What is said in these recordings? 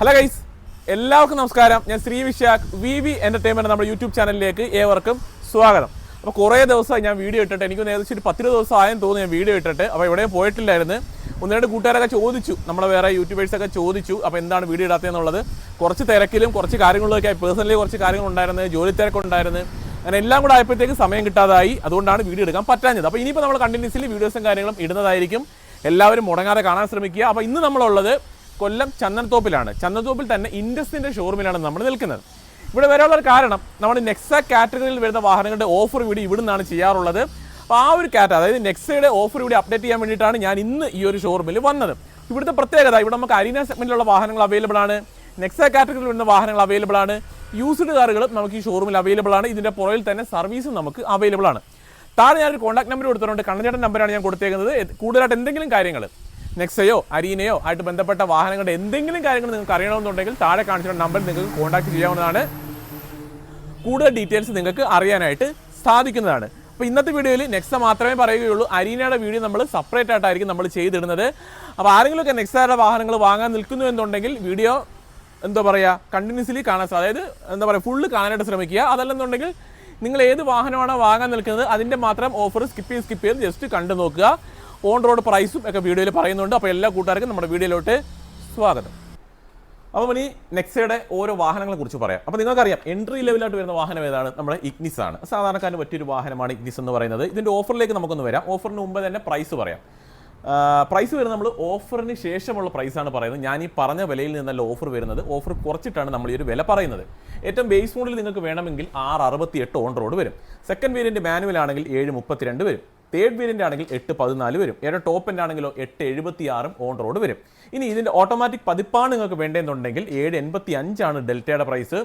Hello guys, എല്ലാവർക്കും നമസ്കാരം. ഞാൻ ശ്രീ വിശാഖ് വി എൻ്റർടൈൻമെൻറ്റ് നമ്മുടെ യൂട്യൂബ് ചാനലിലേക്ക് ഏവർക്കും സ്വാഗതം. അപ്പോൾ കുറേ ദിവസമായി ഞാൻ വീഡിയോ ഇട്ടിട്ട്, എനിക്കൊന്ന് ഏകദേശം ഒരു 10 ദിവസം ആയെന്ന് തോന്നുന്നു ഞാൻ വീഡിയോ ഇട്ടിട്ട്. അപ്പോൾ എവിടെയും പോയിട്ടില്ലായിരുന്നു. ഒന്ന് രണ്ട് കൂട്ടുകാരൊക്കെ ചോദിച്ചു, നമ്മളെ വേറെ യൂട്യൂബേഴ്സൊക്കെ ചോദിച്ചു അപ്പോൾ എന്താണ് വീഡിയോ ഇടാത്തതെന്നുള്ളത്. കുറച്ച് തിരക്കിലും കുറച്ച് കാര്യങ്ങളിലൊക്കെ പേഴ്സണലി കുറച്ച് കാര്യങ്ങളുണ്ടായിരുന്നു, ജോലി തിരക്കുണ്ടായിരുന്നു. അങ്ങനെ എല്ലാം കൂടെ ആയപ്പോഴത്തേക്ക് സമയം കിട്ടാതായി. അതുകൊണ്ടാണ് വീഡിയോ എടുക്കാൻ പറ്റാഞ്ഞത്. അപ്പോൾ ഇനിയിപ്പോൾ നമ്മൾ കണ്ടിന്യൂസ്ലി വീഡിയോസും കാര്യങ്ങളും ഇടുന്നതായിരിക്കും. എല്ലാവരും മുടങ്ങാതെ കാണാൻ ശ്രമിക്കുക. അപ്പോൾ ഇന്ന് നമ്മളുള്ളത് കൊല്ലം ചന്ദനത്തോപ്പിലാണ്. ചന്ദനത്തോപ്പിൽ തന്നെ ഇൻഡസിൻ്റെ ഷോറൂമിലാണ് നമ്മൾ നിൽക്കുന്നത്. ഇവിടെ വരാനുള്ള കാരണം, നമ്മുടെ നെക്സ കാറ്റഗറിയിൽ വരുന്ന വാഹനങ്ങളുടെ ഓഫർ വീഡിയോ ഇവിടെ നിന്നാണ് ചെയ്യാറുള്ളത്. അപ്പോൾ ആ ഒരു അതായത് നെക്സയുടെ ഓഫർ വീഡിയോ അപ്ഡേറ്റ് ചെയ്യാൻ വേണ്ടിയിട്ടാണ് ഞാൻ ഇന്ന് ഈ ഒരു ഷോറൂമിൽ വന്നത്. ഇവിടുത്തെ പ്രത്യേകത, ഇവിടെ നമുക്ക് അരീന സെഗ്മെൻറ്റിലുള്ള വാഹനങ്ങൾ അവൈലബിൾ ആണ്, നെക്സ കാറ്റഗറിയിൽ വരുന്ന വാഹനങ്ങൾ അവൈലബിൾ ആണ്, യൂസ്ഡ് കാറുകളും നമുക്ക് ഈ ഷോറൂമിൽ അവൈലബിൾ ആണ്. ഇതിൻ്റെ പുറകിൽ തന്നെ സർവീസും നമുക്ക് അവൈലബിൾ ആണ്. താഴെ ഞാനൊരു കോൺടാക്ട് നമ്പർ കൊടുത്തിട്ടുണ്ട്, കണ്ണഞ്ചേട്ടൻ നമ്പറാണ് ഞാൻ കൊടുത്തേക്കുന്നത്. കൂടുതലായിട്ട് എന്തെങ്കിലും കാര്യങ്ങൾ നെക്സയോ അരീനയോ ആയിട്ട് ബന്ധപ്പെട്ട വാഹനങ്ങളുടെ എന്തെങ്കിലും കാര്യങ്ങൾ നിങ്ങൾക്ക് അറിയണമെന്നുണ്ടെങ്കിൽ താഴെ കാണിച്ചിട്ടുള്ള നമ്പർ നിങ്ങൾക്ക് കോൺടാക്ട് ചെയ്യാവുന്നതാണ്. കൂടുതൽ ഡീറ്റെയിൽസ് നിങ്ങൾക്ക് അറിയാനായിട്ട് സാധിക്കുന്നതാണ്. അപ്പോൾ ഇന്നത്തെ വീഡിയോയിൽ നെക്സ മാത്രമേ പറയുകയുള്ളൂ. അരീനയുടെ വീഡിയോ നമ്മൾ സെപ്പറേറ്റ് ആയിട്ടായിരിക്കും നമ്മൾ ചെയ്തിടുന്നത്. അപ്പോൾ ആരെങ്കിലുമൊക്കെ നെക്സയുടെ വാഹനങ്ങൾ വാങ്ങാൻ നിൽക്കുന്നു എന്നുണ്ടെങ്കിൽ വീഡിയോ കണ്ടിന്യൂസ്ലി കാണാൻ, അതായത് ഫുള്ള് കാണാനായിട്ട് ശ്രമിക്കുക. അതല്ലെന്നുണ്ടെങ്കിൽ നിങ്ങൾ ഏത് വാഹനമാണോ വാങ്ങാൻ നിൽക്കുന്നത് അതിൻ്റെ മാത്രം ഓഫർ സ്കിപ്പ് ചെയ്ത് ജസ്റ്റ് കണ്ടു നോക്കുക. ഓൺ റോഡ് പ്രൈസും ഒക്കെ വീഡിയോയിൽ പറയുന്നുണ്ട്. അപ്പോൾ എല്ലാ കൂട്ടുകാർക്കും നമ്മുടെ വീഡിയോയിലോട്ട് സ്വാഗതം. അപ്പോൾ ഇനി നെക്സയുടെ ഓരോ വാഹനങ്ങളെ കുറിച്ച് പറയാം. അപ്പോൾ നിങ്ങൾക്കറിയാം, എൻട്രി ലെവലായിട്ട് വരുന്ന വാഹനം ഏതാണ്? നമ്മുടെ ഇഗ്നിസ് ആണ്. സാധാരണക്കാരന് പറ്റിയൊരു വാഹനമാണ് ഇഗ്നിസ് എന്ന് പറയുന്നത്. ഇതിൻ്റെ ഓഫറിലേക്ക് നമുക്കൊന്ന് വരാം. ഓഫറിന് മുമ്പ് തന്നെ പ്രൈസ് പറയാം. പ്രൈസ് വരുന്നത് നമ്മൾ ഓഫറിന് ശേഷമുള്ള പ്രൈസാണ് പറയുന്നത്. ഞാൻ ഈ പറഞ്ഞ വിലയിൽ നിന്നല്ല ഓഫർ വരുന്നത്. ഓഫർ കുറച്ചിട്ടാണ് നമ്മൾ ഈ ഒരു വില പറയുന്നത്. ഏറ്റവും ബേസ് മോഡൽ നിങ്ങൾക്ക് വേണമെങ്കിൽ 668 ഓൺ റോഡ് വരും. സെക്കൻഡ് വേരിയൻറ്റ് മാനുവൽ ആണെങ്കിൽ 732 വരും. തേർഡ് വേരിയൻ്റ് ആണെങ്കിൽ 814 വരും. ഏറ്റവും ടോപ്പ് എൻഡ് ആണെങ്കിലോ 876 ഓൺ റോഡ് വരും. ഇനി ഇതിൻ്റെ ഓട്ടോമാറ്റിക് പതിപ്പാണ് നിങ്ങൾക്ക് വേണ്ടതെന്നുണ്ടെങ്കിൽ 785 ആണ് ഡെൽറ്റയുടെ പ്രൈസ്.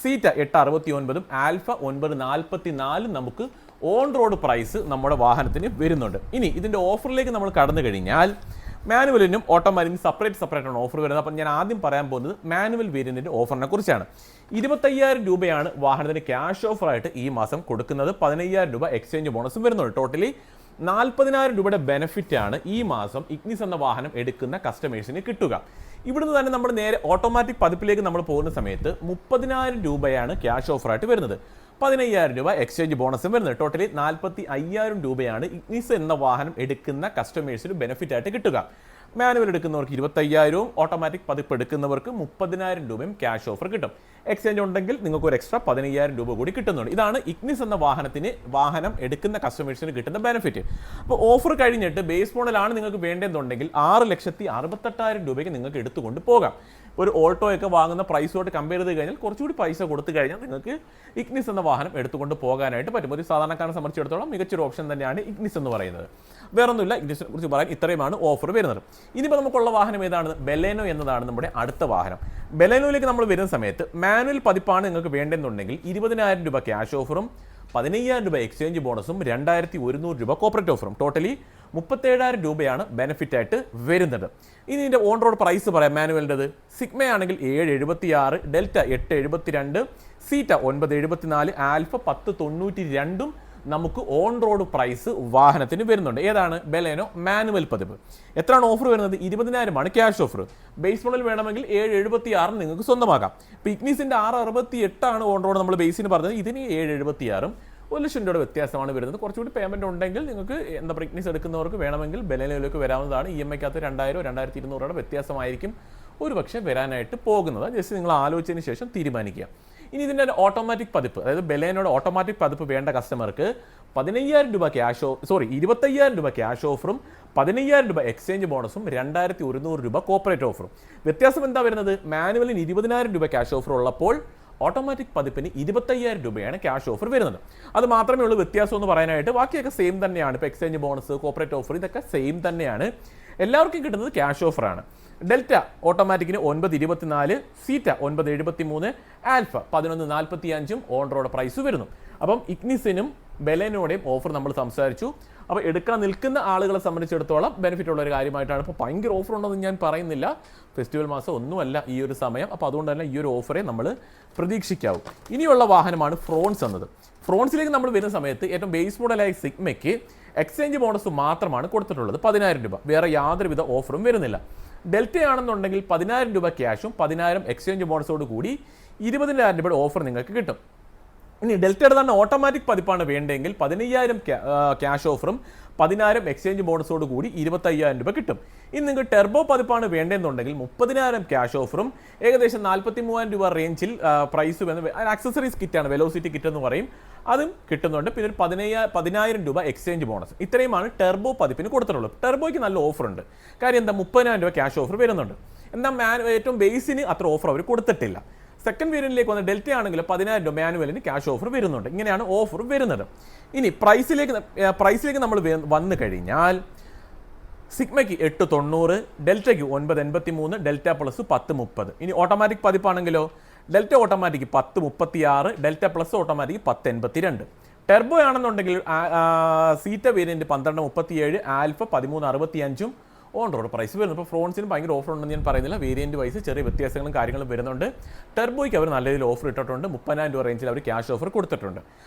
സീറ്റ 869 ആൽഫ 944 നമുക്ക് ഓൺ റോഡ് പ്രൈസ് നമ്മുടെ വാഹനത്തിന് വരുന്നുണ്ട്. ഇനി ഇതിൻ്റെ ഓഫറിലേക്ക് നമ്മൾ കടന്നു കഴിഞ്ഞാൽ മാനുവലിനും ഓട്ടോമാറ്റിക്കും സെപ്പറേറ്റ് ആണ് ഓഫർ വരുന്നത്. അപ്പം ഞാൻ ആദ്യം പറയാൻ പോകുന്നത് മാനുവൽ വേരിയൻറ്റിൻ്റെ ഓഫറിനെ കുറിച്ചാണ്. 25,000 രൂപയാണ് വാഹനത്തിന് ക്യാഷ് ഓഫറായിട്ട് ഈ മാസം കൊടുക്കുന്നത്. 15,000 രൂപ എക്സ്ചേഞ്ച് ബോണസും വരുന്നുണ്ട്. ടോട്ടലി 40,000 രൂപയുടെ ബെനിഫിറ്റാണ് ഈ മാസം ഇഗ്നിസ് എന്ന വാഹനം എടുക്കുന്ന കസ്റ്റമേഴ്സിന് കിട്ടുക. ഇവിടുന്ന് തന്നെ നമ്മൾ നേരെ ഓട്ടോമാറ്റിക് പതിപ്പിലേക്ക് നമ്മൾ പോകുന്ന സമയത്ത് 30,000 രൂപയാണ് ക്യാഷ് ഓഫറായിട്ട് വരുന്നത്. 15,000 രൂപ എക്സ്ചേഞ്ച് ബോണസും വരുന്നത്. ടോട്ടലി 45,000 രൂപയാണ് ഇഗ്നിസ് എന്ന വാഹനം എടുക്കുന്ന കസ്റ്റമേഴ്സിന് ബെനിഫിറ്റ് ആയിട്ട് കിട്ടുക. മാനുവൽ എടുക്കുന്നവർക്ക് 25,000, ഓട്ടോമാറ്റിക് പതിപ്പ് എടുക്കുന്നവർക്ക് 30,000 രൂപയും ക്യാഷ് ഓഫർ കിട്ടും. എക്സ്ചേഞ്ച് ഉണ്ടെങ്കിൽ നിങ്ങൾക്ക് ഒരു എക്സ്ട്രാ 15,000 രൂപ കൂടി കിട്ടുന്നുണ്ട്. ഇതാണ് ഇഗ്നിസ് എന്ന വാഹനം എടുക്കുന്ന കസ്റ്റമേഴ്സിന് കിട്ടുന്ന ബെനിഫിറ്റ്. അപ്പോൾ ഓഫർ കഴിഞ്ഞിട്ട് ബേസ് മോഡലാണ് നിങ്ങൾക്ക് വേണ്ടതെന്നുണ്ടെങ്കിൽ 6,68,000 രൂപയ്ക്ക് നിങ്ങൾക്ക് എടുത്തുകൊണ്ട് പോകാം. ഒരു ഓൾട്ടോയൊക്കെ വാങ്ങുന്ന പ്രൈസോട്ട് കമ്പയർ ചെയ്ത് കഴിഞ്ഞാൽ കുറച്ചുകൂടി പൈസ കൊടുത്തു കഴിഞ്ഞാൽ നിങ്ങൾക്ക് ഇഗ്നിസ് എന്ന വാഹനം എടുത്തുകൊണ്ട് പോകാനായിട്ട് പറ്റും. ഒരു സാധാരണക്കാരനെ സംബന്ധിച്ചിടത്തോളം മികച്ചൊരു ഓപ്ഷൻ തന്നെയാണ് ഇഗ്നിസ് എന്ന് പറയുന്നത്. വേറൊന്നുമില്ല, ഇഗ്നിസിനെ കുറിച്ച് പറയാൻ ഇത്രയുമാണ് ഓഫർ വരുന്നത്. ഇനിയിപ്പോൾ നമുക്കുള്ള വാഹനം ഏതാണ്? ബെലേനോ എന്നതാണ് നമ്മുടെ അടുത്ത വാഹനം. ബെലേനോയിലേക്ക് നമ്മൾ വരുന്ന സമയത്ത് മാനുവൽ പതിപ്പാണ് നിങ്ങൾക്ക് വേണ്ടതെന്നുണ്ടെങ്കിൽ 20,000 രൂപ ക്യാഷ് ഓഫറും 15,000 രൂപ എക്സ്ചേഞ്ച് ബോണസും 2,100 രൂപ കോർപ്പറേറ്റ് ഓഫറും. ടോട്ടലി 37,000 രൂപയാണ് ബെനിഫിറ്റ് ആയിട്ട് വരുന്നത്. ഇനി ഇതിൻ്റെ ഓൺ റോഡ് പ്രൈസ് പറയാം. മാനുവലിൻ്റെത് സിഗ്മ ആണെങ്കിൽ 776, ഡെൽറ്റ 872, സീറ്റ 974, ആൽഫ 1092 നമുക്ക് ഓൺ റോഡ് പ്രൈസ് വാഹനത്തിന് വരുന്നുണ്ട്. ഏതാണ്? ബെലേനോ മാനുവൽ പതിപ്പ്. എത്രയാണ് ഓഫർ വരുന്നത്? 20,000 ക്യാഷ് ഓഫർ. ബേസ് മോഡൽ വേണമെങ്കിൽ 776 നിങ്ങൾക്ക് സ്വന്തമാക്കാം. ഇപ്പോൾ ഇഗ്നിസിൻ്റെ 668 ഓൺ റോഡ് നമ്മൾ ബേസിന് പറഞ്ഞത്. ഇതിന് 776, 1,00,000 രൂപയുടെ വ്യത്യാസമാണ് വരുന്നത്. കുറച്ചുകൂടി പേയ്മെൻറ്റ് ഉണ്ടെങ്കിൽ നിങ്ങൾക്ക് ഇഗ്നിസ് എടുക്കുന്നവർക്ക് വേണമെങ്കിൽ ബെലേനോയിലേക്ക് വരാവുന്നതാണ്. EMI-ക്കകത്ത് 2,000, 2,200 രൂപയുടെ വ്യത്യാസമായിരിക്കും ഒരുപക്ഷെ വരാനായിട്ട് പോകുന്നത്. ജസ്റ്റ് നിങ്ങൾ ആലോചിച്ചതിന് ശേഷം തീരുമാനിക്കുക. ഇനി ഇതിൻ്റെ ഓട്ടോമാറ്റിക് പതിപ്പ്, അതായത് ബെലേനോയുടെ ഓട്ടോമാറ്റിക് പതിപ്പ് വേണ്ട കസ്റ്റമർക്ക് 25,000 രൂപ 25,000 രൂപ ക്യാഷ് ഓഫറും 15,000 രൂപ എക്സ്ചേഞ്ച് ബോണസും 2,100 രൂപ കോർപ്പറേറ്റ് ഓഫറും. വ്യത്യാസം എന്താ വരുന്നത്? മാനുവലിന് 20,000 രൂപ ക്യാഷ് ഓഫർ ഉള്ളപ്പോൾ ഓട്ടോമാറ്റിക് പതിപ്പിന് 25,000 രൂപയാണ് ക്യാഷ് ഓഫർ വരുന്നത്. അത് മാത്രമേ ഉള്ളൂ വ്യത്യാസം എന്ന് പറയാനായിട്ട്. ബാക്കിയൊക്കെ സെയിം തന്നെയാണ്. ഇപ്പോൾ എക്സ്ചേഞ്ച് ബോണസ്, കോർപ്പറേറ്റ് ഓഫർ ഇതൊക്കെ സെയിം തന്നെയാണ്. എല്ലാവർക്കും കിട്ടുന്നത് ക്യാഷ് ഓഫറാണ്. ഡെൽറ്റ ഓട്ടോമാറ്റിക്കിന് 924, Zeta 973, Alpha 1145 on road price വരുന്നു. അപ്പം ഇഗ്നിസിനും ബെലേനോയുടെയും ഓഫർ നമ്മൾ സംസാരിച്ചു. അപ്പോൾ എടുക്കാൻ നിൽക്കുന്ന ആളുകളെ സംബന്ധിച്ചിടത്തോളം ബെനിഫിറ്റ് ഉള്ള ഒരു കാര്യമായിട്ടാണ്. ഇപ്പോൾ ഭയങ്കര ഓഫർ ഉണ്ടെന്ന് ഞാൻ പറയുന്നില്ല. ഫെസ്റ്റിവൽ മാസം ഒന്നുമല്ല ഈ ഒരു സമയം. അപ്പോൾ അതുകൊണ്ട് തന്നെ ഈ ഒരു ഓഫറെ നമ്മൾ പ്രതീക്ഷിക്കാവൂ. ഇനിയുള്ള വാഹനമാണ് ഫ്രോൺസ് എന്നത്. ഫ്രോൺസിലേക്ക് നമ്മൾ വരുന്ന സമയത്ത് ഏറ്റവും ബേസ് മോഡലായ സിഗ്മയ്ക്ക് എക്സ്ചേഞ്ച് ബോണസ് മാത്രമാണ് കൊടുത്തിട്ടുള്ളത് 10,000 രൂപ. വേറെ യാതൊരുവിധ ഓഫറും വരുന്നില്ല. ഡെൽറ്റ ആണെന്നുണ്ടെങ്കിൽ 10,000 രൂപ ക്യാഷും 10,000 എക്സ്ചേഞ്ച് ബോണസോട് കൂടി 20,000 രൂപയുടെ ഓഫർ നിങ്ങൾക്ക് കിട്ടും. ഇനി ഡെൽറ്റയുടെ തന്നെ ഓട്ടോമാറ്റിക് പതിപ്പാണ് വേണ്ടതെങ്കിൽ 15,000 ക്യാഷ് ഓഫറും 10,000 എക്സ്ചേഞ്ച് ബോണസോട് കൂടി 25,000 രൂപ കിട്ടും. ഇനി നിങ്ങൾക്ക് ടെർബോ പതിപ്പാണ് വേണ്ടതെന്നുണ്ടെങ്കിൽ 30,000 ക്യാഷ് ഓഫറും ഏകദേശം 43,000 രൂപ റേഞ്ചിൽ പ്രൈസ് വന്ന് ആക്സസറീസ് കിറ്റാണ്, വെലോസിറ്റി കിറ്റ് എന്ന് പറയും, അതും കിട്ടുന്നുണ്ട്. പിന്നെ ഒരു 10,000 രൂപ എക്സ്ചേഞ്ച് ബോണസ്. ഇത്രയുമാണ് ടെർബോ പതിപ്പിന് കൊടുത്തിട്ടുള്ളത്. ടെർബോയ്ക്ക് നല്ല ഓഫറുണ്ട്. കാര്യം എന്താ, 30,000 രൂപ ക്യാഷ് ഓഫർ വരുന്നുണ്ട്. എന്നാൽ ഏറ്റവും ബേസിന് അത്ര ഓഫർ അവർ കൊടുത്തിട്ടില്ല. സെക്കൻഡ് വേരിയന്റിലേക്ക് വന്ന ഡെൽറ്റ ആണെങ്കിൽ 10,000 രൂപ മാനുവലിന് ക്യാഷ് ഓഫർ വരുന്നുണ്ട്. ഇങ്ങനെയാണ് ഓഫർ വരുന്നത്. ഇനി പ്രൈസിലേക്ക് നമ്മൾ വന്നു കഴിഞ്ഞാൽ സിഗ്മയ്ക്ക് 890, ഡെൽറ്റയ്ക്ക് 983, ഡെൽറ്റ പ്ലസ് 1030. ഇനി ഓട്ടോമാറ്റിക് പതിപ്പാണെങ്കിലോ Delta automatic 1036, Delta plus automatic 1082. Turbo ആണെന്നുണ്ടെങ്കിൽ Zeta variant 1237, Alpha 1365 on road price വരുന്നു. ഇപ്പോൾ ഫ്രോൺസിന് ഭയങ്കര ഓഫർ ഉണ്ടെന്ന് ഞാൻ പറയുന്നില്ല. വേരിയന്റ് വൈസ് ചെറിയ വ്യത്യാസങ്ങളും കാര്യങ്ങളും വരുന്നുണ്ട്. ടെർബോയ്ക്ക് അവർ നല്ല രീതിയിൽ ഓഫർ ഇട്ടിട്ടുണ്ട്. 30,000 രൂപ റേഞ്ചിൽ അവർ ക്യാഷ് ഓഫർ കൊടുത്തിട്ടുണ്ട്.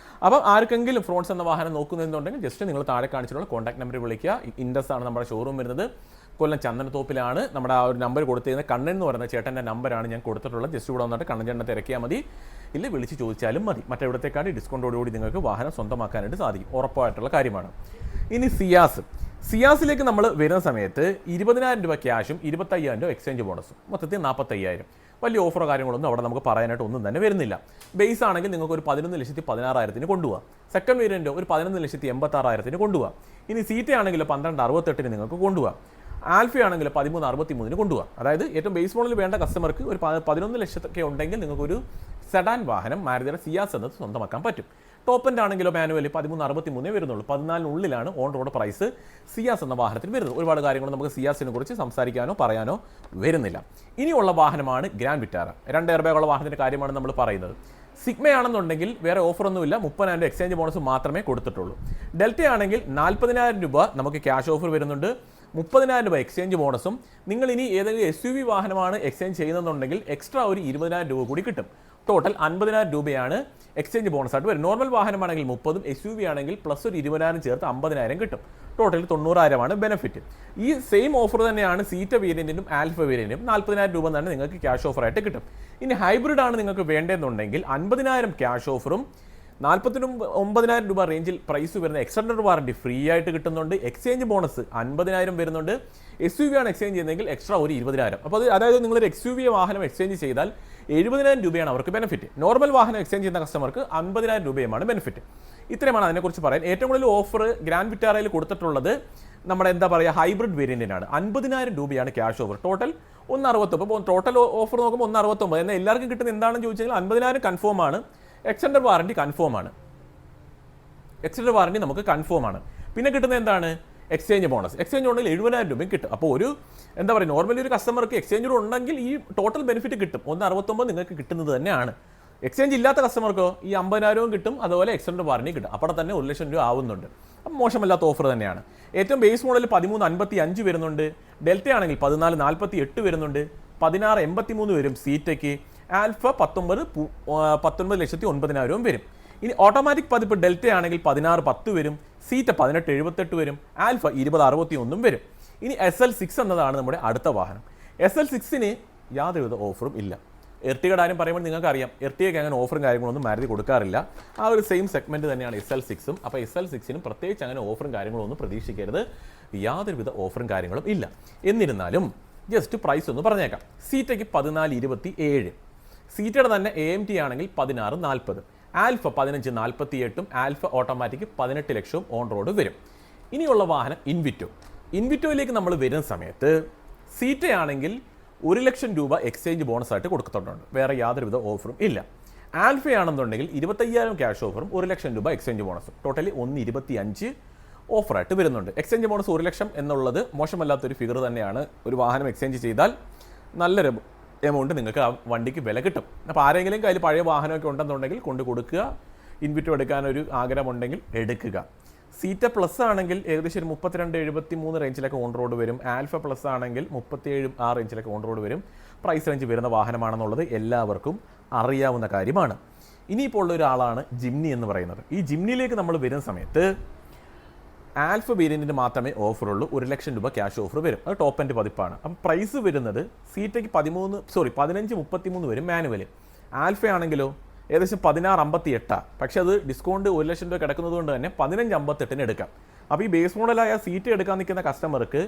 അപ്പം ആർക്കെങ്കിലും ഫ്രോൺസ് എന്ന വാഹനം നോക്കുന്നുണ്ടെങ്കിൽ ജസ്റ്റ് നിങ്ങൾ താഴെ കാണിച്ചിട്ടുള്ള കോൺടാക്ട് നമ്പറിൽ വിളിക്കുക. ഇൻഡസ് ആണ് നമ്മുടെ ഷോറൂം വരുന്നത്. കൊല്ലം ചന്ദനത്തോപ്പിലാണ്. നമ്മുടെ ആ ഒരു നമ്പർ കൊടുത്തിരുന്നത് കണ്ണൻ എന്ന് പറയുന്ന ചേട്ടൻ്റെ നമ്പറാണ് ഞാൻ കൊടുത്തിട്ടുള്ളത്. ജസ്റ്റ് ഇവിടെ വന്നിട്ട് കണ്ണൻ ചേട്ടനെ തിരക്കിയാൽ മതി, ഇല്ല വിളിച്ച് ചോദിച്ചാലും മതി. മറ്റെവിടത്തേക്കാണ് ഡിസ്കൗണ്ടോടുകൂടി നിങ്ങൾക്ക് വാഹനം സ്വന്തമാക്കാനായിട്ട് സാധിക്കും, ഉറപ്പായിട്ടുള്ള കാര്യമാണ്. ഇനി സിയാസിലേക്ക് നമ്മൾ വരുന്ന സമയത്ത് 20,000 രൂപ ക്യാഷും 25,000 രൂപ എക്സ്ചേഞ്ച് ബോണസും, മൊത്തത്തിൽ 40,000. വലിയ ഓഫറോ കാര്യങ്ങളൊന്നും അവിടെ നമുക്ക് പറയാനായിട്ട് ഒന്നും തന്നെ വരുന്നില്ല. ബേസ് ആണെങ്കിൽ നിങ്ങൾക്ക് ഒരു 11,16,000 കൊണ്ടുപോകാം. സെക്കൻഡ് വേരിയൻ്റ് ഒരു 11,86,000 കൊണ്ടുപോകാം. ഇനി സീറ്റ ആണെങ്കിൽ 12,68 നിങ്ങൾക്ക് കൊണ്ടുപോകാം. ആൽഫ ആണെങ്കിൽ 13,63 കൊണ്ടുപോകാം. അതായത് ഏറ്റവും ബേസ് മോഡൽ വേണ്ട കസ്റ്റമർക്ക് ഒരു 11 ലക്ഷത്തൊക്കെ ഉണ്ടെങ്കിൽ നിങ്ങൾക്കൊരു സെഡാൻ വാഹനം മാരുതിയുടെ സിയാസ് എന്നത് സ്വന്തമാക്കാൻ പറ്റും. ടോപ്പ് എൻഡ് ആണെങ്കിലോ മാനുവലി 1363 വരുന്നുള്ളൂ. 14 ഓൺ റോഡ് പ്രൈസ് സിയാസ് എന്ന വാഹനത്തിന് വരുന്നത്. ഒരുപാട് കാര്യങ്ങൾ നമുക്ക് സിയാസിനെ കുറിച്ച് സംസാരിക്കാനോ പറയാനോ വരുന്നില്ല. ഇനിയുള്ള വാഹനമാണ് ഗ്രാൻഡ് വിറ്റാറ. 2 എയർ ബാഗുള്ള വാഹനത്തിൻ്റെ കാര്യമാണ് നമ്മൾ പറയുന്നത്. സിഗ്മയാണെന്നുണ്ടെങ്കിൽ വേറെ ഓഫറൊന്നുമില്ല, 30,000 എക്സ്ചേഞ്ച് ബോണസ് മാത്രമേ കൊടുത്തിട്ടുള്ളൂ. ഡെൽറ്റ ആണെങ്കിൽ 40,000 രൂപ നമുക്ക് ക്യാഷ് ഓഫർ വരുന്നുണ്ട്, 30,000 രൂപ എക്സ്ചേഞ്ച് ബോണസും. നിങ്ങൾ ഇനി ഏതെങ്കിലും SUV വാഹനമാണ് എക്സ്ചേഞ്ച് ചെയ്യുന്നതെന്നുണ്ടെങ്കിൽ എക്സ്ട്രാ ഒരു 20,000 രൂപ കൂടി കിട്ടും. ടോട്ടൽ 50,000 രൂപയാണ് എക്സ്ചേഞ്ച് ബോണസ് ആയിട്ട് വരും. നോർമൽ വാഹനമാണെങ്കിൽ 30, SUV ആണെങ്കിൽ പ്ലസ് ഒരു 20,000 ചേർത്ത് 50,000 കിട്ടും. Total 90,000 benefit. ഈ സെയിം ഓഫർ തന്നെയാണ് സീറ്റ വേരിയന്റിനും ആൽഫ വേരിയന്റിനും. 40,000 രൂപ തന്നെ നിങ്ങൾക്ക് ക്യാഷ് ഓഫർ ആയിട്ട് കിട്ടും. ഇനി ഹൈബ്രിഡ് ആണ് നിങ്ങൾക്ക് വേണ്ടതെന്നുണ്ടെങ്കിൽ 50,000 ക്യാഷ് ഓഫറും 49,000 രൂപ റേഞ്ചിൽ പ്രൈസ് വരുന്ന എക്സ്റ്റൻഡഡ് വാറണ്ടി ഫ്രീ ആയിട്ട് കിട്ടുന്നുണ്ട്. എക്സ്ചേഞ്ച് ബോണസ് 50,000 വരുന്നുണ്ട്. SUV ആണ് എക്സ്ചേഞ്ച് ചെയ്യുന്നതെങ്കിൽ എക്സ്ട്രാ ഒരു 20,000. അപ്പോൾ അതായത് നിങ്ങളൊരു XUV വാഹനം എക്സ്ചേഞ്ച് ചെയ്താൽ 70,000 രൂപയാണ് അവർക്ക് ബെനിഫിറ്റ്. നോർമൽ വാഹനം എക്സ്ചേഞ്ച് ചെയ്യുന്ന കസ്റ്റമർക്ക് 50,000 രൂപയുമാണ് ബെനിഫിറ്റ്. ഇത്രയുമാണ് അതിനെക്കുറിച്ച് പറയാൻ. ഏറ്റവും കൂടുതൽ ഓഫർ ഗ്രാൻഡ് വിറ്റാറയിൽ കൊടുത്തിട്ടുള്ളത് നമ്മുടെ എന്താ പറയുക ഹൈബ്രിഡ് വേരിയന്റിനാണ്. 50,000 രൂപയാണ് ക്യാഷ് ഓഫർ. ടോട്ടൽ 169. അപ്പോൾ ടോട്ടൽ ഓഫർ നോക്കുമ്പോൾ 169. എന്നാൽ എല്ലാവർക്കും കിട്ടുന്ന എന്താണെന്ന് ചോദിച്ചാൽ 50,000 കൺഫേം ആണ്. എക്സ്റ്റൻഡഡ് വാറണ്ടി കൺഫേം ആണ്. എക്സ്റ്റൻഡഡ് വാറണ്ടി നമുക്ക് കൺഫേം ആണ്. പിന്നെ കിട്ടുന്നത് എന്താണ്, എക്സ്ചേഞ്ച് ബോണസ്. എക്സ്ചേഞ്ച് ഉണ്ടെങ്കിൽ 70,000 രൂപയും കിട്ടും. അപ്പോൾ ഒരു എന്താ പറയുക നോർമലി ഒരു കസ്റ്റമർക്ക് എക്സ്ചേഞ്ച് ഉണ്ടെങ്കിൽ ഈ ടോട്ടൽ ബെനിഫിറ്റ് കിട്ടും. 169 നിങ്ങൾക്ക് കിട്ടുന്നത് തന്നെയാണ്. എക്സ്ചേഞ്ച് ഇല്ലാത്ത കസ്റ്റമർക്കോ ഈ 50,000 കിട്ടും, അതുപോലെ എക്സ്റ്റൻഡഡ് വാറണ്ടി കിട്ടും. അപ്പോൾ തന്നെ 1,00,000 രൂപ ആവുന്നുണ്ട്. അപ്പം മോശമല്ലാത്ത ഓഫർ തന്നെയാണ്. ഏറ്റവും ബേസ് മോഡൽ 1355 വരുന്നുണ്ട്. ഡെൽറ്റ ആണെങ്കിൽ 1448 വരുന്നുണ്ട്. 1683 വരും സീറ്റയ്ക്ക്. ആൽഫ 19,09,000 വരും. ഇനി ഓട്ടോമാറ്റിക് പതിപ്പ് ഡെൽറ്റ ആണെങ്കിൽ 1610 വരും. സീറ്റ 1878 വരും. ആൽഫ 2061 വരും. ഇനി SL6 എന്നതാണ് നമ്മുടെ അടുത്ത വാഹനം. SL6ന് യാതൊരുവിധ ഓഫറും ഇല്ല. എർട്ടിഗയുടെ കാര്യം പറയുമ്പോൾ നിങ്ങൾക്ക് അറിയാം, എർട്ടിഗയ്ക്ക് അങ്ങനെ ഓഫറും കാര്യങ്ങളൊന്നും മാരുതി കൊടുക്കാറില്ല. ആ ഒരു സെയിം സെഗ്മെന്റ് തന്നെയാണ് SL6ഉം. അപ്പോൾ SL6നും പ്രത്യേകിച്ച് അങ്ങനെ ഓഫറും കാര്യങ്ങളൊന്നും പ്രതീക്ഷിക്കരുത്. യാതൊരുവിധ ഓഫറും കാര്യങ്ങളും ഇല്ല. എന്നിരുന്നാലും ജസ്റ്റ് പ്രൈസ് ഒന്ന് പറഞ്ഞേക്കാം. സീറ്റയ്ക്ക് 1427, സീറ്റയുടെ തന്നെ AMT ആണെങ്കിൽ 1640, ആൽഫ 1548, ആൽഫ ഓട്ടോമാറ്റിക് 18 ലക്ഷവും ഓൺ റോഡ് വരും. ഇനിയുള്ള വാഹനം ഇൻവിറ്റോയിലേക്ക് നമ്മൾ വരുന്ന സമയത്ത് സീറ്റയാണെങ്കിൽ 1,00,000 രൂപ എക്സ്ചേഞ്ച് ബോണസ് ആയിട്ട് കൊടുക്കുന്നുണ്ട്. വേറെ യാതൊരുവിധ ഓഫറും ഇല്ല. ആൽഫയാണെന്നുണ്ടെങ്കിൽ 25,000 ക്യാഷ് ഓഫറും 1,00,000 രൂപ എക്സ്ചേഞ്ച് ബോണസും. ടോട്ടലി 125 ഓഫറായിട്ട് വരുന്നുണ്ട്. എക്സ്ചേഞ്ച് ബോണസ് 1,00,000 എന്നുള്ളത് മോശമല്ലാത്തൊരു ഫിഗർ തന്നെയാണ്. ഒരു വാഹനം എക്സ്ചേഞ്ച് ചെയ്താൽ നല്ലൊരു എമൗണ്ട് നിങ്ങൾക്ക് ആ വണ്ടിക്ക് വില കിട്ടും. അപ്പോൾ ആരെങ്കിലും കയ്യിൽ പഴയ വാഹനമൊക്കെ ഉണ്ടെന്നുണ്ടെങ്കിൽ കൊണ്ട് കൊടുക്കുക. ഇൻവിറ്റോ എടുക്കാനൊരു ആഗ്രഹമുണ്ടെങ്കിൽ എടുക്കുക. സീറ്റ പ്ലസ് ആണെങ്കിൽ ഏകദേശം 32-73 റേഞ്ചിലൊക്കെ ഓൺ റോഡ് വരും. ആൽഫ പ്ലസ് ആണെങ്കിൽ 37 ആ റേഞ്ചിലൊക്കെ ഓൺ റോഡ് വരും. പ്രൈസ് റേഞ്ച് വരുന്ന വാഹനമാണെന്നുള്ളത് എല്ലാവർക്കും അറിയാവുന്ന കാര്യമാണ്. ഇനിയിപ്പോൾ ഉള്ള ഒരാളാണ് ജിംനി എന്ന് പറയുന്നത്. ഈ ജിംനിയിലേക്ക് നമ്മൾ വരുന്ന സമയത്ത് ആൽഫ വേരിയൻറ്റിന് മാത്രമേ ഓഫറുള്ളൂ. 1 ലക്ഷം രൂപ ക്യാഷ് ഓഫർ വരും. അത് ടോപ്പ് എൻഡ് പതിപ്പാണ്. അപ്പം പ്രൈസ് വരുന്നത് സീറ്റയ്ക്ക് 15-33 വരും മാനുവൽ. ആൽഫ ആണെങ്കിലോ ഏകദേശം 16.58. പക്ഷേ അത് ഡിസ്കൗണ്ട് 1 ലക്ഷം രൂപ കിടക്കുന്നത് കൊണ്ട് തന്നെ 15.58 എടുക്കാം. അപ്പോൾ ഈ ബേസ് മോഡലായ സീറ്റ് എടുക്കാൻ നിൽക്കുന്ന കസ്റ്റമർക്ക്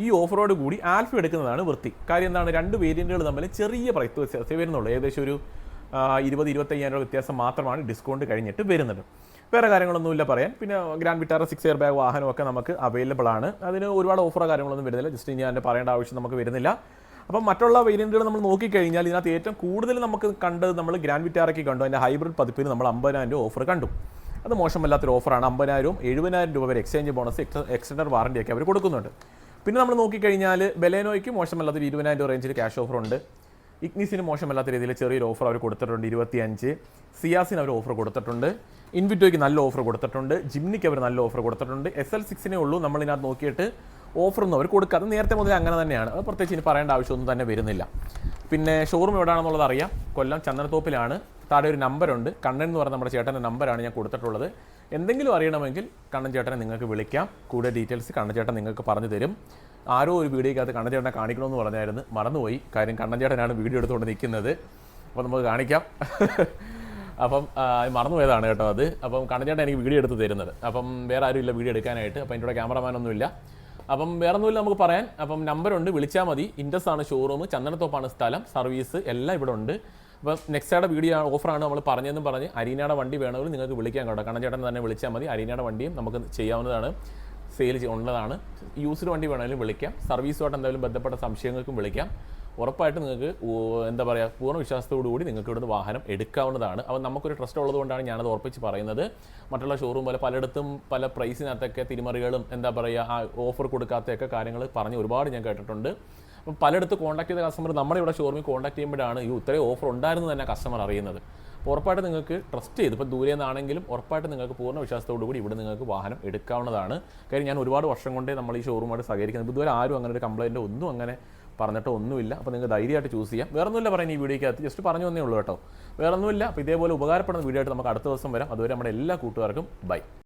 ഈ ഓഫറോട് കൂടി ആൽഫ എടുക്കുന്നതാണ് വൃത്തി. കാര്യം എന്താണ്, 2 വേരിയൻറ്റുകൾ തമ്മിൽ ചെറിയ പ്രൈസ് വ്യത്യാസം വരുന്നുള്ളൂ. ഏകദേശം ഒരു 20-25 രൂപ വ്യത്യാസം മാത്രമാണ് ഡിസ്കൗണ്ട് കഴിഞ്ഞിട്ട് വരുന്നത്. വേറെ കാര്യങ്ങളൊന്നുമില്ല പറയാൻ. പിന്നെ ഗ്രാൻഡ് വിറ്റാറ 6 എയർ ബാഗ് വാഹനമൊക്കെ നമുക്ക് അവൈലബിൾ ആണ്. അതിന് ഒരുപാട് ഓഫറോ കാര്യങ്ങളൊന്നും വരുന്നില്ല. ജസ്റ്റ് ഇനി അതിൻ്റെ പറയേണ്ട ആവശ്യം നമുക്ക് വരുന്നില്ല. അപ്പം മറ്റുള്ള വേരിയൻറ്റുകൾ നമ്മൾ നോക്കിക്കഴിഞ്ഞാൽ ഇതിനകത്ത് ഏറ്റവും കൂടുതൽ നമുക്ക് കണ്ടത് നമ്മൾ ഗ്രാൻഡ് വിറ്റാറയ്ക്ക് കണ്ടു. അതിൻ്റെ ഹൈബ്രിഡ് പതിപ്പിന് നമ്മൾ 50,000 രൂപ ഓഫർ കണ്ടു. അത് മോശമല്ലാത്തൊരു ഓഫറാണ്. 50,000-ഉം 70,000 രൂപ വരെ എക്സ്ചേഞ്ച് ബോണസ്, എക്സ്റ്റൻഡർ വാറണ്ടിയൊക്കെ അവർ കൊടുക്കുന്നുണ്ട്. പിന്നെ നമ്മൾ നോക്കിക്കഴിഞ്ഞാൽ ബലേനോയ്ക്ക് മോശമല്ലാത്തൊരു 20,000 രൂപ റേഞ്ചിൽ ക്യാഷ് ഓഫർ ഉണ്ട്. ഇഗ്നിസിന് മോശമല്ലാത്ത രീതിയിൽ ചെറിയൊരു ഓഫർ അവർ കൊടുത്തിട്ടുണ്ട്, 25. സിയാസിന് അവർ ഓഫർ കൊടുത്തിട്ടുണ്ട്. ഇൻവിറ്റോയ്ക്ക് നല്ല ഓഫർ കൊടുത്തിട്ടുണ്ട്. ജിംനിക്ക് അവർ നല്ല ഓഫർ കൊടുത്തിട്ടുണ്ട്. SL6 ഉള്ളൂ നമ്മളിതിനകത്ത് നോക്കിയിട്ട് ഓഫറൊന്നും അവർ കൊടുക്കുക. അത് നേരത്തെ മുതൽ അങ്ങനെ തന്നെയാണ്. അത് പ്രത്യേകിച്ച് ഇനി പറയേണ്ട ആവശ്യമൊന്നും തന്നെ വരുന്നില്ല. പിന്നെ ഷോറൂം എവിടെയാണെന്നുള്ളത് അറിയാം. കൊല്ലം ചന്ദനത്തോപ്പിലാണ്. താഴെ ഒരു നമ്പറുണ്ട്. കണ്ണൻ എന്ന് പറഞ്ഞ നമ്മുടെ ചേട്ടൻ്റെ നമ്പറാണ് ഞാൻ കൊടുത്തിട്ടുള്ളത്. എന്തെങ്കിലും അറിയണമെങ്കിൽ കണ്ണൻ ചേട്ടനെ നിങ്ങൾക്ക് വിളിക്കാം. കൂടുതൽ ഡീറ്റെയിൽസ് കണ്ണൻ ചേട്ടൻ നിങ്ങൾക്ക് പറഞ്ഞു തരും. ആരോ ഒരു വീഡിയോക്കകത്ത് കണ്ണൻ ചേട്ടനെ കാണിക്കണമെന്ന് പറഞ്ഞായിരുന്നു, മറന്നുപോയി. കാര്യം കണ്ണൻ ചേട്ടനാണ് വീഡിയോ എടുത്തുകൊണ്ട് നിൽക്കുന്നത്. അപ്പോൾ നമുക്ക് കാണിക്കാം. അപ്പം മറന്നുപോയതാണ് കേട്ടോ അത്. അപ്പം കണ്ണൻ ചേട്ടൻ എനിക്ക് വീഡിയോ എടുത്ത് തരുന്നത്. അപ്പം വേറെ ആരും ഇല്ല വീഡിയോ എടുക്കാനായിട്ട്. അപ്പം എൻ്റെ കൂടെ ക്യാമറമാനൊന്നുമില്ല. അപ്പം വേറെ ഒന്നുമില്ല നമുക്ക് പറയാൻ. അപ്പം നമ്പറുണ്ട്, വിളിച്ചാൽ മതി. ഇൻഡസ് ആണ് ഷോറൂം, ചന്ദനത്തോപ്പാണ് സ്ഥലം, സർവീസ് എല്ലാം ഇവിടെ ഉണ്ട്. അപ്പം നെക്സ്റ്റയുടെ വീഡിയോ ഓഫറാണ് നമ്മൾ പറഞ്ഞതെന്നും പറഞ്ഞ് അരീനയുടെ വണ്ടി വേണമെങ്കിൽ നിങ്ങൾക്ക് വിളിക്കാൻ കേട്ടോ. കണ്ണൻ ചേട്ടൻ തന്നെ വിളിച്ചാൽ മതി. അരീനയുടെ വണ്ടിയും നമുക്ക് ചെയ്യാവുന്നതാണ്, സെയിൽ ഉള്ളതാണ്. യൂസ്ഡ് വണ്ടി വേണമെങ്കിലും വിളിക്കാം. സർവീസുമായിട്ട് എന്തെങ്കിലും ബന്ധപ്പെട്ട സംശയങ്ങൾക്കും വിളിക്കാം. ഉറപ്പായിട്ട് നിങ്ങൾക്ക് എന്താ പറയുക, പൂർണ്ണ വിശ്വാസത്തോടു കൂടി നിങ്ങൾക്ക് ഇവിടുന്ന് വാഹനം എടുക്കാവുന്നതാണ്. അപ്പോൾ നമുക്കൊരു ട്രസ്റ്റ് ഉള്ളതുകൊണ്ടാണ് ഞാനത് ഉറപ്പിച്ച് പറയുന്നത്. മറ്റുള്ള ഷോറൂം പോലെ പലയിടത്തും പല പ്രൈസിനകത്തൊക്കെ തിരിമറികളും എന്താ പറയുക, ആ ഓഫർ കൊടുക്കാത്തതൊക്കെ കാര്യങ്ങൾ പറഞ്ഞ് ഒരുപാട് ഞാൻ കേട്ടിട്ടുണ്ട്. അപ്പം പലയിടത്ത് കോൺടാക്ട് ചെയ്ത കസ്റ്റമർ നമ്മുടെ ഇവിടെ ഷോറൂമിൽ കോൺടാക്ട് ചെയ്യുമ്പോഴാണ് ഈ ഇത്രയും ഓഫർ ഉണ്ടായിരുന്നു തന്നെ കസ്റ്റമർ അറിയുന്നത്. അപ്പോൾ ഉറപ്പായിട്ട് നിങ്ങൾക്ക് ട്രസ്റ്റ് ചെയ്ത്, ഇപ്പോൾ ദൂരെ നിന്നാണെങ്കിലും ഉറപ്പായിട്ട് നിങ്ങൾക്ക് പൂർണ്ണ വിശ്വാസത്തോടു കൂടി ഇവിടെ നിങ്ങൾക്ക് വാഹനം എടുക്കാവുന്നതാണ്. കാര്യം ഞാൻ ഒരുപാട് വർഷം കൊണ്ടേ നമ്മൾ ഈ ഷോറൂമായിട്ട് സഹകരിക്കുന്നത്. ഇതുവരെ ആരും അങ്ങനെ ഒരു കംപ്ലയിൻറ്റോ ഒന്നും അങ്ങനെ പറഞ്ഞിട്ടോ ഒന്നുമില്ല. അപ്പോൾ നിങ്ങൾക്ക് ധൈര്യമായിട്ട് ചൂസ് ചെയ്യാം. വേറെ ഒന്നുമില്ല പറയാൻ ഈ വീഡിയോയ്ക്കകത്ത്, ജസ്റ്റ് പറഞ്ഞു തന്നേ ഉള്ളൂ കേട്ടോ. വേറെ ഒന്നുമില്ല. അപ്പോൾ ഇതേപോലെ ഉപകാരപ്പെടുന്ന വീഡിയോ ആയിട്ട് നമുക്ക് അടുത്ത ദിവസം വരാം. അതുവരെ നമ്മുടെ എല്ലാ കൂട്ടുകാർക്കും ബൈ.